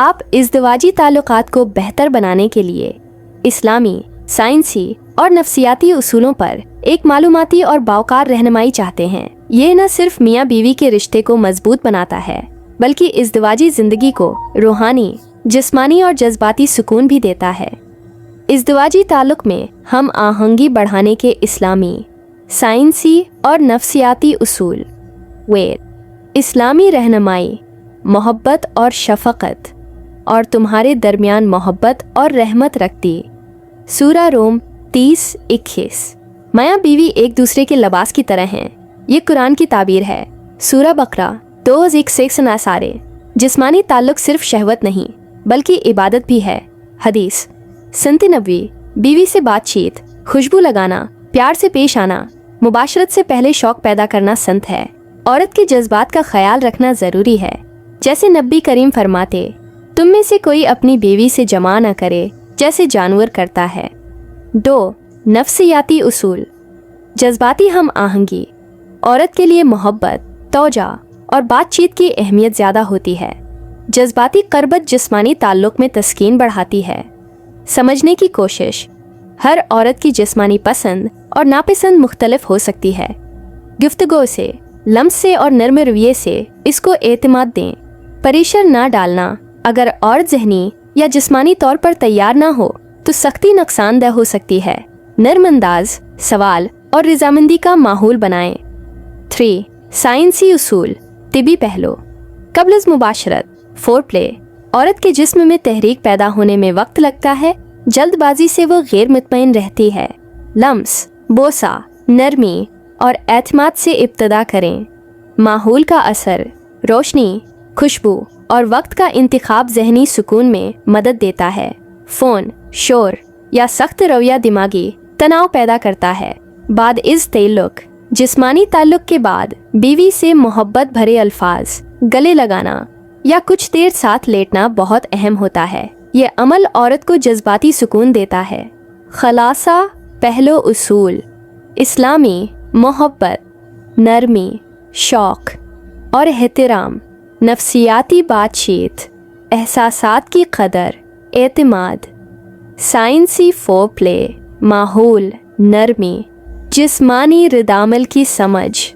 آپ ازدواجی تعلقات کو بہتر بنانے کے لیے اسلامی، سائنسی اور نفسیاتی اصولوں پر ایک معلوماتی اور باوقار رہنمائی چاہتے ہیں۔ یہ نہ صرف میاں بیوی کے رشتے کو مضبوط بناتا ہے بلکہ ازدواجی زندگی کو روحانی، جسمانی اور جذباتی سکون بھی دیتا ہے۔ ازدواجی تعلق میں ہم آہنگی بڑھانے کے اسلامی، سائنسی اور نفسیاتی اصول، اسلامی رہنمائی، محبت اور شفقت، اور تمہارے درمیان محبت اور رحمت رکھتی۔ سورہ روم 30:21۔ میاں بیوی ایک دوسرے کے لباس کی طرح ہیں، یہ قرآن کی تعبیر ہے۔ سورہ بقرہ 2:6 جسمانی تعلق صرف شہوت نہیں بلکہ عبادت بھی ہے۔ حدیث سنت نبوی، بیوی سے بات چیت، خوشبو لگانا، پیار سے پیش آنا، مباشرت سے پہلے شوق پیدا کرنا سنت ہے۔ عورت کے جذبات کا خیال رکھنا ضروری ہے، جیسے نبی کریم فرماتے، تم میں سے کوئی اپنی بیوی سے جماع نہ کرے جیسے جانور کرتا ہے۔ 2. نفسیاتی اصول۔ جذباتی ہم آہنگی۔ عورت کے لیے محبت، توجہ اور بات چیت کی اہمیت زیادہ ہوتی ہے۔ جذباتی قربت جسمانی تعلق میں تسکین بڑھاتی ہے۔ سمجھنے کی کوشش۔ ہر عورت کی جسمانی پسند اور ناپسند مختلف ہو سکتی ہے۔ گفتگو سے، لمس سے اور نرم رویے سے اس کو اعتماد دیں۔ پریشر نہ ڈالنا۔ اگر عورت ذہنی یا جسمانی طور پر تیار نہ ہو تو سختی نقصان دہ ہو سکتی ہے۔ نرم انداز، سوال اور رضامندی کا ماحول بنائیں۔ 3. سائنسی اصول، طبی پہلو۔ قبل از مباشرت، فور پلے۔ عورت کے جسم میں تحریک پیدا ہونے میں وقت لگتا ہے، جلد بازی سے وہ غیر مطمئن رہتی ہے۔ لمس، بوسہ، نرمی اور اعتماد سے ابتدا کریں۔ ماحول کا اثر، روشنی، خوشبو اور وقت کا انتخاب ذہنی سکون میں مدد دیتا ہے۔ فون، شور یا سخت رویہ دماغی تناؤ پیدا کرتا ہے۔ بعد از تعلق، جسمانی تعلق کے بعد بیوی سے محبت بھرے الفاظ، گلے لگانا یا کچھ دیر ساتھ لیٹنا بہت اہم ہوتا ہے۔ یہ عمل عورت کو جذباتی سکون دیتا ہے۔ خلاصہ پہلو اصول: اسلامی، محبت، نرمی، شوق اور احترام، نفسیاتی بات چیت، احساسات کی قدر، اعتماد، سائنسی فور پلے، ماحول، نرمی، جسمانی ردعمل کی سمجھ،